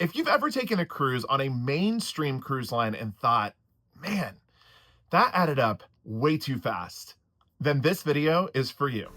If you've ever taken a cruise on a mainstream cruise line and thought, man, that added up way too fast, then this video is for you.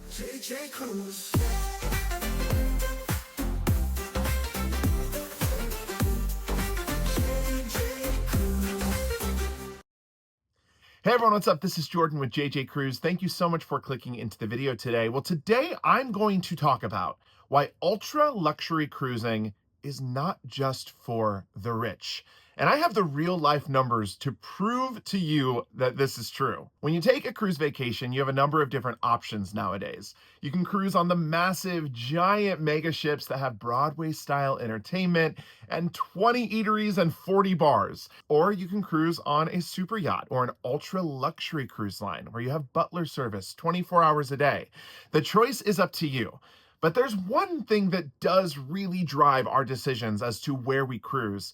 Hey everyone, what's up? This is Jordan with JJ Cruise. Thank you so much for clicking into the video today. Well, today I'm going to talk about why ultra luxury cruising is not just for the rich. And I have the real life numbers to prove to you that this is true. When you take a cruise vacation, you have a number of different options nowadays. You can cruise on the massive, giant mega ships that have Broadway style entertainment and 20 eateries and 40 bars. Or you can cruise on a super yacht or an ultra luxury cruise line where you have butler service 24 hours a day. The choice is up to you. But there's one thing that does really drive our decisions as to where we cruise,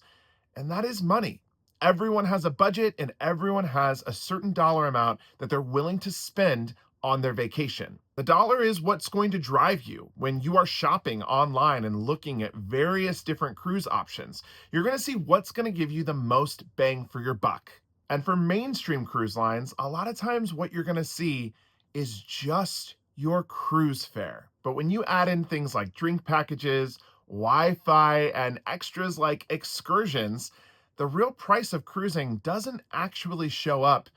and that is money. Everyone has a budget and everyone has a certain dollar amount that they're willing to spend on their vacation. The dollar is what's going to drive you when you are shopping online and looking at various different cruise options. You're going to see what's going to give you the most bang for your buck. And for mainstream cruise lines, a lot of times what you're going to see is just your cruise fare. But when you add in things like drink packages, Wi-Fi, and extras like excursions, the real price of cruising doesn't actually show up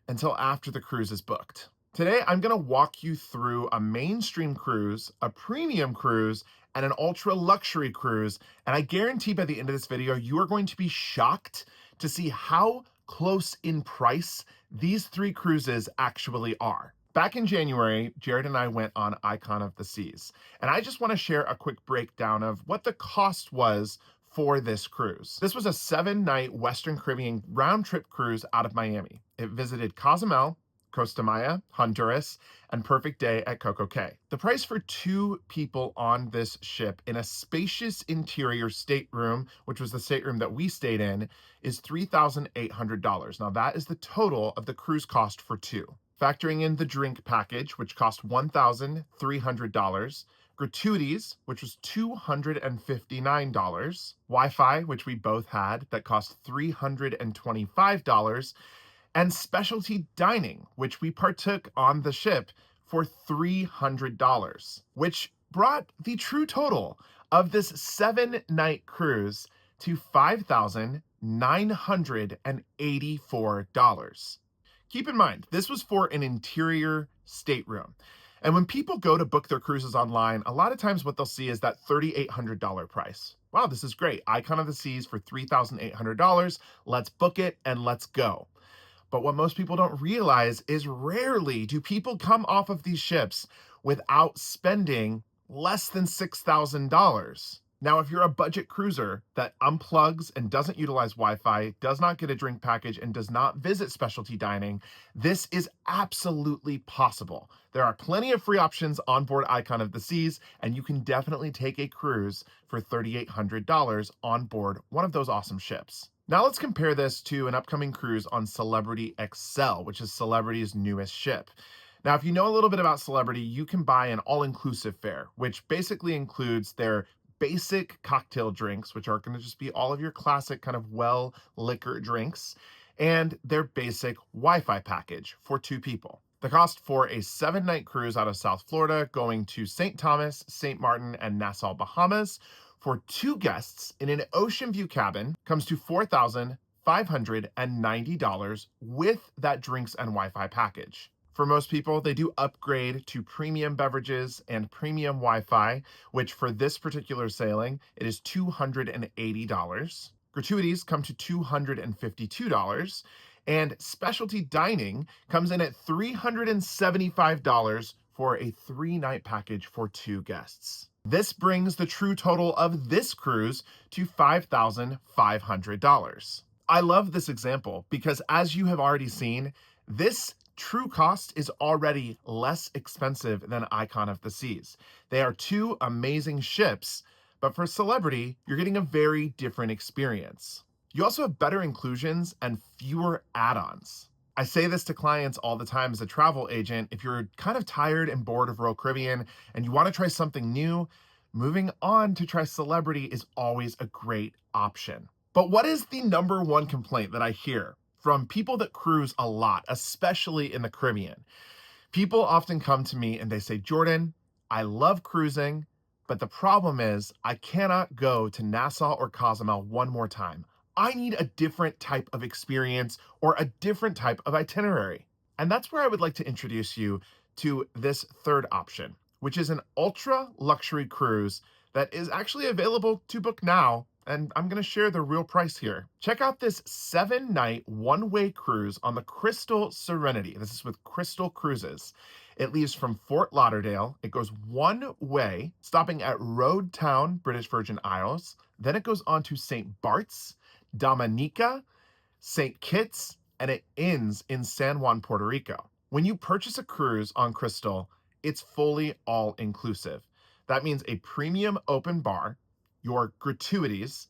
until after the cruise is booked. Today, I'm going to walk you through a mainstream cruise, a premium cruise, and an ultra luxury cruise. And I guarantee by the end of this video, you are going to be shocked to see how close in price these three cruises actually are. Back in January, Jared and I went on Icon of the Seas, and I just want to share a quick breakdown of what the cost was for this cruise. This was a 7-night Western Caribbean round-trip cruise out of Miami. It visited Cozumel, Costa Maya, Honduras, and Perfect Day at Coco Cay. The price for 2 people on this ship in a spacious interior stateroom, which was the stateroom that we stayed in, is $3,800. Now that is the total of the cruise cost for 2. Factoring in the drink package, which cost $1,300, gratuities, which was $259, Wi-Fi, which we both had, that cost $325, and specialty dining, which we partook on the ship for $300, which brought the true total of this 7-night cruise to $5,984. Keep in mind, this was for an interior stateroom. And when people go to book their cruises online, a lot of times what they'll see is that $3,800 price. Wow, this is great. Icon of the Seas for $3,800. Let's book it and let's go. But what most people don't realize is rarely do people come off of these ships without spending less than $6,000. Now, if you're a budget cruiser that unplugs and doesn't utilize Wi-Fi, does not get a drink package, and does not visit specialty dining, this is absolutely possible. There are plenty of free options on board Icon of the Seas, and you can definitely take a cruise for $3,800 on board one of those awesome ships. Now let's compare this to an upcoming cruise on Celebrity XL, which is Celebrity's newest ship. Now, if you know a little bit about Celebrity, you can buy an all-inclusive fare, which basically includes their basic cocktail drinks, which are going to just be all of your classic kind of well liquor drinks, and their basic Wi-Fi package for 2 people. The cost for a 7-night cruise out of South Florida going to St. Thomas, St. Martin, and Nassau, Bahamas for 2 guests in an ocean view cabin comes to $4,590 with that drinks and Wi-Fi package. For most people, they do upgrade to premium beverages and premium Wi-Fi, which for this particular sailing, it is $280. Gratuities come to $252, and specialty dining comes in at $375 for a 3-night package for 2 guests. This brings the true total of this cruise to $5,500. I love this example because, as you have already seen, this true cost is already less expensive than Icon of the Seas. They are 2 amazing ships, but for Celebrity, you're getting a very different experience. You also have better inclusions and fewer add-ons. I say this to clients all the time as a travel agent. If you're kind of tired and bored of Royal Caribbean and you want to try something new, moving on to try Celebrity is always a great option. But what is the number one complaint that I hear from people that cruise a lot, especially in the Caribbean? People often come to me and they say, Jordan, I love cruising, but the problem is I cannot go to Nassau or Cozumel one more time. I need a different type of experience or a different type of itinerary. And that's where I would like to introduce you to this third option, which is an ultra luxury cruise that is actually available to book now. And I'm going to share the real price here. Check out this 7-night one-way cruise on the Crystal Serenity. This is with Crystal Cruises. It leaves from Fort Lauderdale. It goes one way, stopping at Road Town, British Virgin Isles. Then it goes on to St. Bart's, Dominica, St. Kitts, and it ends in San Juan, Puerto Rico. When you purchase a cruise on Crystal, it's fully all-inclusive. That means a premium open bar, your gratuities,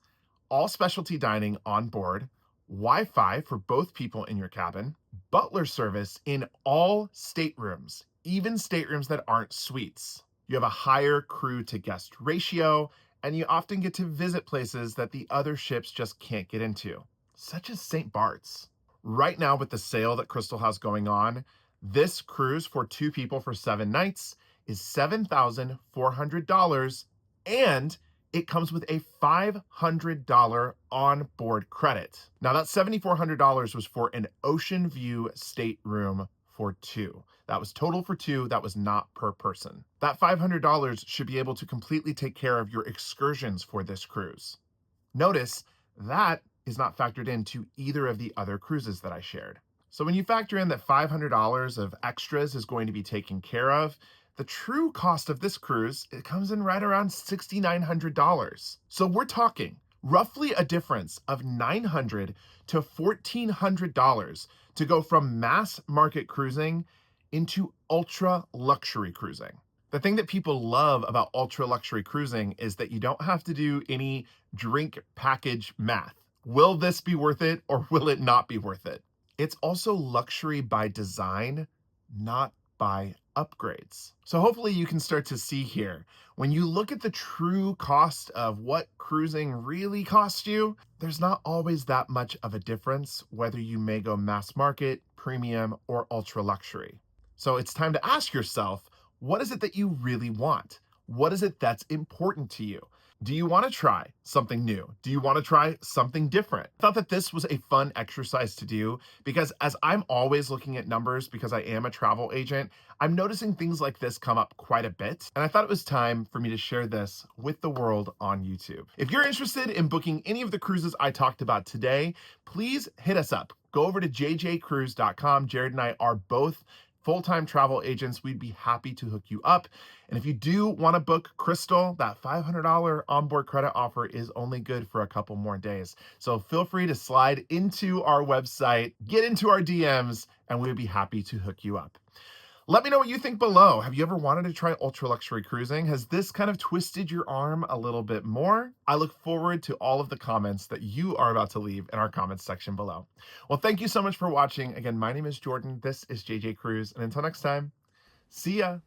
all specialty dining on board, Wi-Fi for both people in your cabin, butler service in all staterooms, even staterooms that aren't suites. You have a higher crew to guest ratio, and you often get to visit places that the other ships just can't get into, such as St. Bart's. Right now, with the sale that Crystal has going on, this cruise for 2 people for 7 nights is $7,400, and it comes with a $500 onboard credit. Now, that $7,400 was for an ocean view stateroom for 2. That was total for 2. That was not per person. That $500 should be able to completely take care of your excursions for this cruise. Notice that is not factored into either of the other cruises that I shared. So when you factor in that $500 of extras is going to be taken care of, the true cost of this cruise, it comes in right around $6,900. So we're talking roughly a difference of $900 to $1,400 to go from mass market cruising into ultra luxury cruising. The thing that people love about ultra luxury cruising is that you don't have to do any drink package math. Will this be worth it or will it not be worth it? It's also luxury by design, not by upgrades. So hopefully you can start to see here, when you look at the true cost of what cruising really costs you, there's not always that much of a difference whether you may go mass market, premium, or ultra luxury. So it's time to ask yourself, what is it that you really want? What is it that's important to you? Do you want to try something new? Do you want to try something different? I thought that this was a fun exercise to do because as I'm always looking at numbers because I am a travel agent, I'm noticing things like this come up quite a bit. And I thought it was time for me to share this with the world on YouTube. If you're interested in booking any of the cruises I talked about today, please hit us up. Go over to jjcruise.com. Jared and I are both full-time travel agents. We'd be happy to hook you up. And if you do want to book Crystal, that $500 onboard credit offer is only good for a couple more days. So feel free to slide into our website, get into our DMs, and we would be happy to hook you up. Let me know what you think below. Have you ever wanted to try ultra luxury cruising? Has this kind of twisted your arm a little bit more? I look forward to all of the comments that you are about to leave in our comments section below. Well, thank you so much for watching. Again, my name is Jordan. This is JJ Cruise. And until next time, see ya.